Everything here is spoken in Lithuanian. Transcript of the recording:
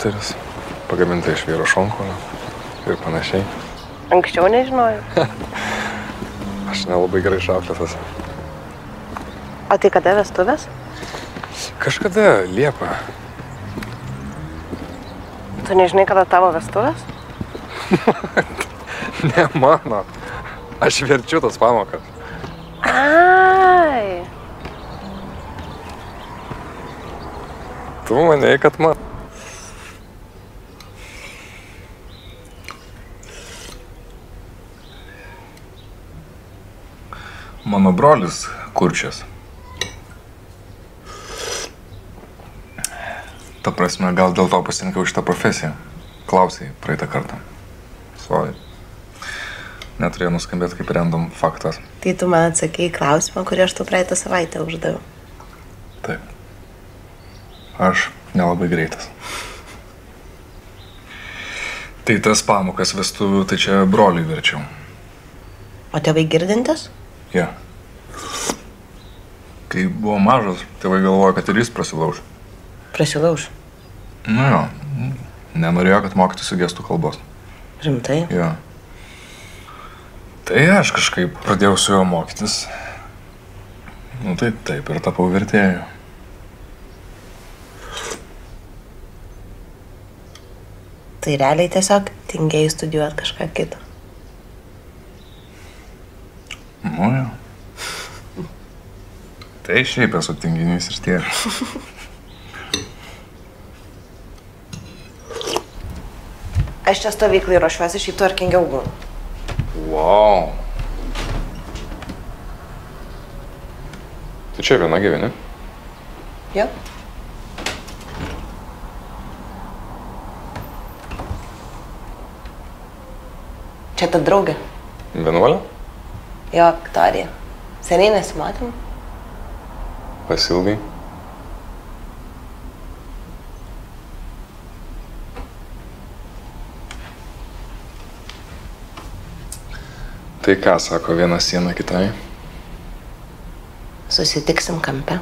moteris, pagaminta iš vyro šonkaulio ir panašiai. Anksčiau nežinojau. Aš nelabai gerai išauklėtas. O tai kada vestuvės? Kažkada Liepą. Tu nežinai, kada tavo vestuvės? Ne mano. Aš verčiu tas pamokas. Ai. Tu manei, kad man. Mano brolis kurčias. Ta prasme, gal dėl to pasirinkau šitą profesiją. Klausai praeitą kartą. Sorry. Neturėjo nuskambėti kaip random faktas. Tai tu man atsakei klausimą, kurį aš tu praeitą savaitę uždaviau. Taip. Aš nelabai greitas. Tai tas pamokas vestuvių, tai čia broliui verčiau. O tėvai girdintis? Ja. Kai buvo mažas, tėvai galvojo, kad ir jis prasilauž. Prasilauž. Nu jo, nenorėjo, kad mokytųsi gestų kalbos. Rimtai? Jo. Tai aš kažkaip pradėjau su juo mokytis. Nu tai taip ir tapau vertėju. Tai realiai tiesiog tingėjai studijuoti kažką kitą. Nu jo. Tai šiaip esu tinginys ir tiek. Aš čia stovyklai ruošiuosi, šiaip tvarkingiau būnu. Wow. Tu čia viena gyveni? Jo. Čia ta draugė. Vienuolė? Jo, Viktorija. Seniai nesimatėm. Pasilgai? Tai ką sako viena siena kitai? Susitiksim kampe.